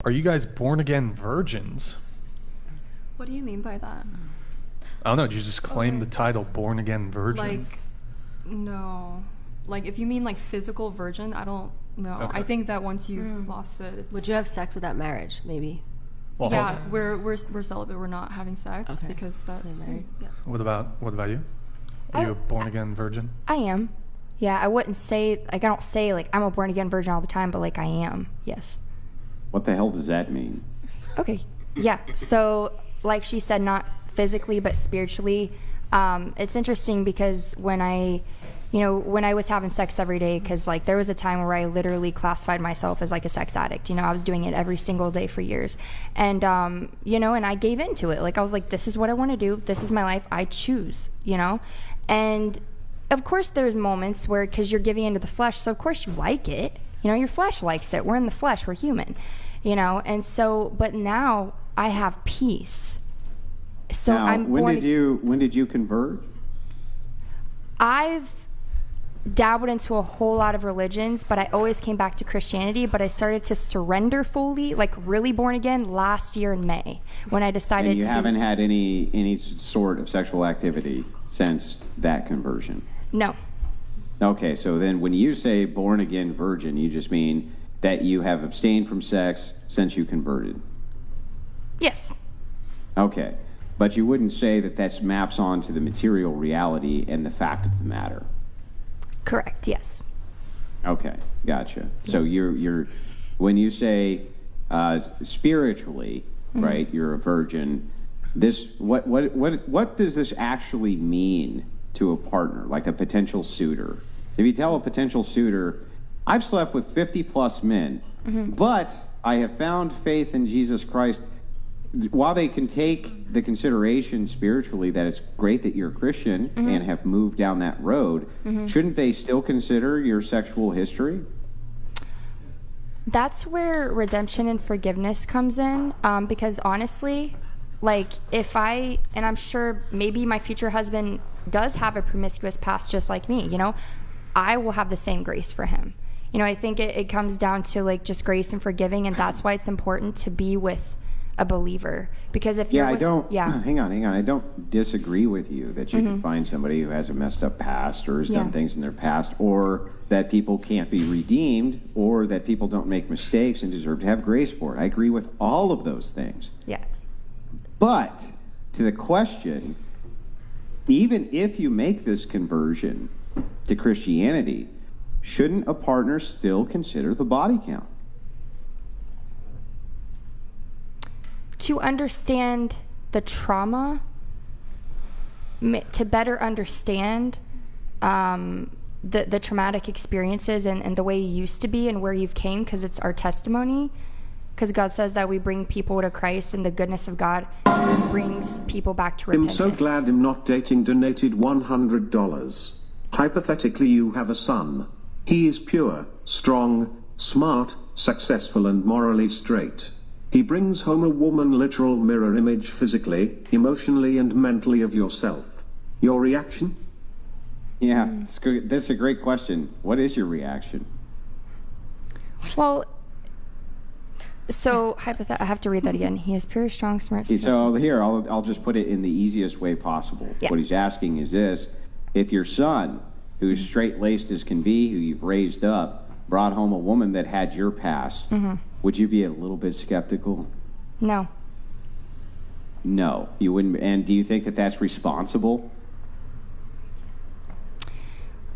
Are you guys born again virgins? What do you mean by that? I don't know. Did you just claim the title born again virgin? Like, no. Like, if you mean like physical virgin, I don't know. Okay. I think that once you've lost it, it's... Would you have sex without marriage, maybe? Well, Yeah, we're celibate. We're not having sex Okay. because that's... married. Yeah. What about you? Are you a born again virgin? I am. Yeah, I wouldn't say, like, I don't say, like, I'm a born again virgin all the time, but, like, I am. Yes. What the hell does that mean? Okay. Yeah. So, like she said, not physically, but spiritually. It's interesting because when I was having sex every day, because, like, there was a time where I literally classified myself as, like, a sex addict. You know, I was doing it every single day for years. And, and I gave into it. Like, I was like, this is what I want to do. This is my life. I choose, And of course there's moments where, because you're giving into the flesh, so of course you like it. Your flesh likes it. We're in the flesh. We're human, And so, but now I have peace. So now, when did you convert? I've dabbled into a whole lot of religions, but I always came back to Christianity. But I started to surrender fully, like really born again, last year in May when I decided. And you haven't had any sort of sexual activity since that conversion? No. Okay, so then when you say born again virgin, you just mean that you have abstained from sex since you converted? Yes. Okay, but you wouldn't say that maps onto the material reality and the fact of the matter? Correct, yes. Okay, gotcha. So you're when you say spiritually, right, you're a virgin, what does this actually mean to a partner, like a potential suitor? If you tell a potential suitor, I've slept with 50 plus men, but I have found faith in Jesus Christ, while they can take the consideration spiritually that it's great that you're a Christian and have moved down that road, shouldn't they still consider your sexual history? That's where redemption and forgiveness comes in, because honestly, like, and I'm sure maybe my future husband does have a promiscuous past just like me, I will have the same grace for him. I think it comes down to, like, just grace and forgiving, and that's why it's important to be with a believer. Because if you're hang on, I don't disagree with you that you can find somebody who has a messed up past or has done things in their past, or that people can't be redeemed, or that people don't make mistakes and deserve to have grace for it. I agree with all of those things. Yeah. But to the question, even if you make this conversion to Christianity, shouldn't a partner still consider the body count? To understand the trauma, to better understand the traumatic experiences and the way you used to be and where you've came, because it's our testimony. Because God says that we bring people to Christ, and the goodness of God brings people back to repentance. I'm so glad I'm not dating donated $100. Hypothetically, you have a son. He is pure, strong, smart, successful, and morally straight. He brings home a woman, literal mirror image physically, emotionally, and mentally of yourself. Your reaction? Yeah, that's a great question. What is your reaction? Well, so I have to read that again. He is pure, strong, smart. So here, I'll just put it in the easiest way possible. Yeah. What he's asking is this: if your son, who's straight-laced as can be, who you've raised up, brought home a woman that had your past, would you be a little bit skeptical? No. No, you wouldn't. And do you think that that's responsible?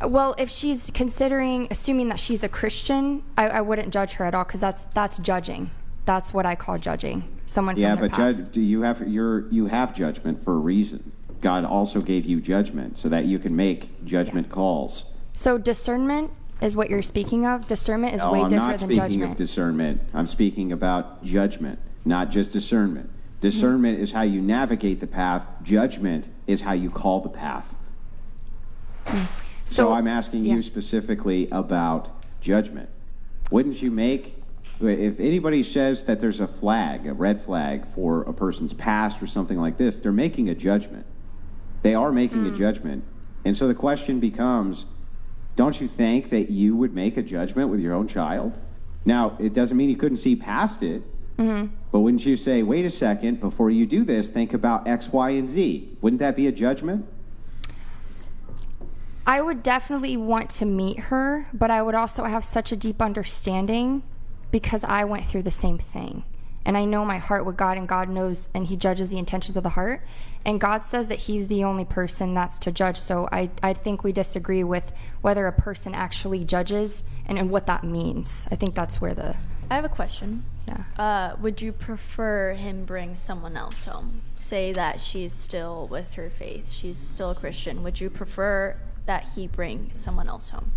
Well, if she's assuming that she's a Christian, I wouldn't judge her at all, because that's judging. That's what I call judging someone from their past. Judge, you have judgment for a reason. God also gave you judgment so that you can make judgment calls. So discernment is what you're speaking of? Discernment is way different than judgment. I'm not speaking of discernment. I'm speaking about judgment, not just discernment. Discernment is how you navigate the path. Judgment is how you call the path. So I'm asking you specifically about judgment. Wouldn't you if anybody says that there's a red flag for a person's past or something like this, they're making a judgment. They are making a judgment. And so the question becomes, don't you think that you would make a judgment with your own child? Now, it doesn't mean you couldn't see past it, But wouldn't you say, wait a second, before you do this, think about X, Y, and Z? Wouldn't that be a judgment? I would definitely want to meet her, but I would also have such a deep understanding because I went through the same thing. And I know my heart with God, and God knows, and he judges the intentions of the heart. And God says that he's the only person that's to judge. So I think we disagree with whether a person actually judges and what that means. I think that's where the... I have a question. Yeah. Would you prefer him bring someone else home? Say that she's still with her faith. She's still a Christian. Would you prefer that he bring someone else home?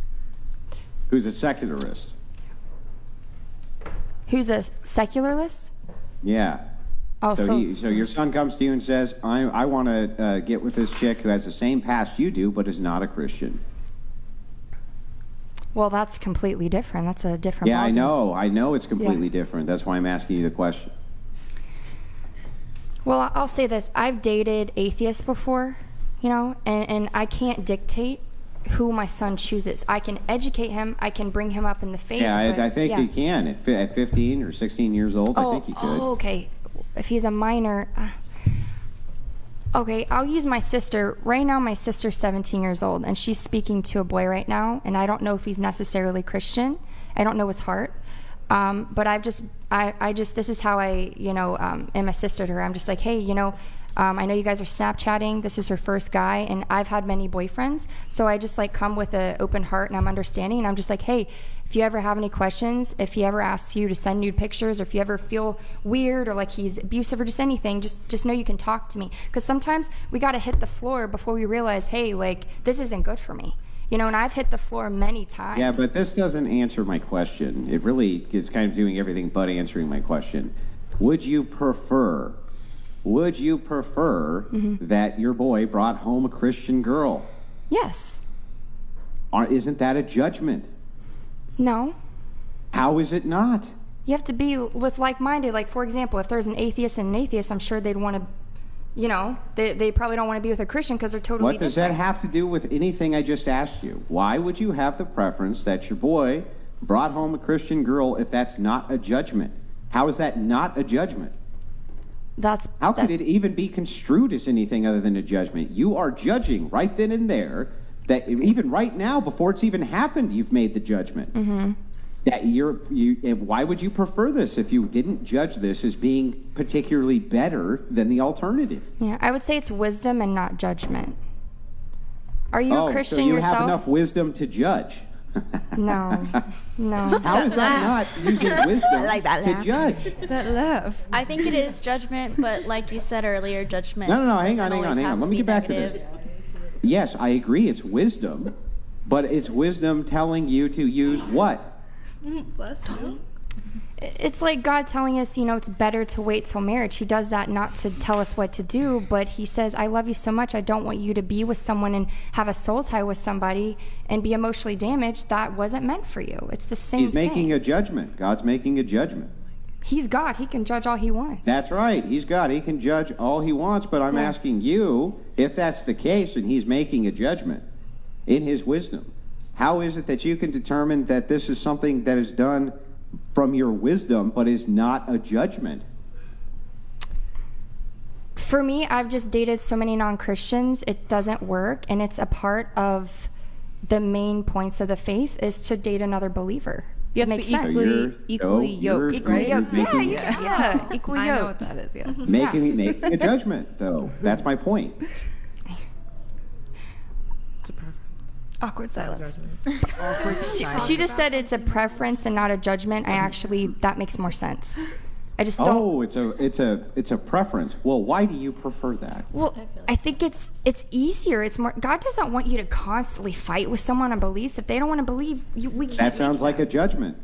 Who's a secularist? Who's a secularist? Yeah. Oh, So your son comes to you and says, I want to get with this chick who has the same past you do, but is not a Christian. Well, that's completely different. That's a different Yeah, ballgame. I know it's completely different. That's why I'm asking you the question. Well, I'll say this. I've dated atheists before, you know, and I can't dictate who my son chooses. I can educate him. I can bring him up in the faith. Yeah, but, I think yeah. you can. At 15 or 16 years old, I think you could. Oh, okay. If he's a minor... okay, I'll use my sister. Right now, my sister's 17 years old, and she's speaking to a boy right now, and I don't know if he's necessarily Christian. I don't know his heart. But I just, this is how I, am a sister to her. I'm just like, hey, I know you guys are Snapchatting. This is her first guy, and I've had many boyfriends. So I just like come with an open heart, and I'm understanding. And I'm just like, hey, if you ever have any questions, if he ever asks you to send nude pictures, or if you ever feel weird or like he's abusive or just anything, just know you can talk to me. Because sometimes we got to hit the floor before we realize, hey, like this isn't good for me. And I've hit the floor many times. Yeah, but this doesn't answer my question. It really is kind of doing everything but answering my question. Would you prefer that your boy brought home a Christian girl? Yes. Isn't that a judgment? No. How is it not? You have to be with like-minded. Like, for example, if there's an atheist and an atheist, I'm sure they'd want to, they probably don't want to be with a Christian because they're totally What does that different. have to do with anything I just asked you? Why would you have the preference that your boy brought home a Christian girl if that's not a judgment? How is that not a judgment? How could it even be construed as anything other than a judgment? You are judging right then and there that even right now, before it's even happened, you've made the judgment. Mm-hmm. That and why would you prefer this if you didn't judge this as being particularly better than the alternative? Yeah, I would say it's wisdom and not judgment. Are you a Christian so you yourself? have enough wisdom to judge. No. How is that not using wisdom to judge? That laugh. I think it is judgment, but like you said earlier, judgment. No, hang on. doesn't always have Let to me be get back to negative. this. Yes, I agree. It's wisdom, but it's wisdom telling you to use what? It's like God telling us, it's better to wait till marriage. He does that not to tell us what to do, but he says, I love you so much. I don't want you to be with someone and have a soul tie with somebody and be emotionally damaged. That wasn't meant for you. It's the same He's thing. making a judgment. God's making a judgment. He's God. He can judge all he wants. That's right. He's God. He can judge all he wants, but I'm asking you, if that's the case and he's making a judgment in his wisdom, how is it that you can determine that this is something that is done from your wisdom but is not a judgment? For me, I've just dated so many non-Christians. It doesn't work, and it's a part of the main points of the faith is to date another believer. You have to Makes be sense. equally yoked, Equally right? yoked. making- Yeah, equally I know what yoked. that is, yeah. Making a judgment, though. That's my point. It's a preference. Awkward silence. She just said it's a preference and not a judgment. That makes more sense. I just don't. Oh, it's a preference. Well, why do you prefer that? Well, I think it's easier. It's more. God doesn't want you to constantly fight with someone on beliefs. If they don't want to believe, we can't. That sounds like a judgment.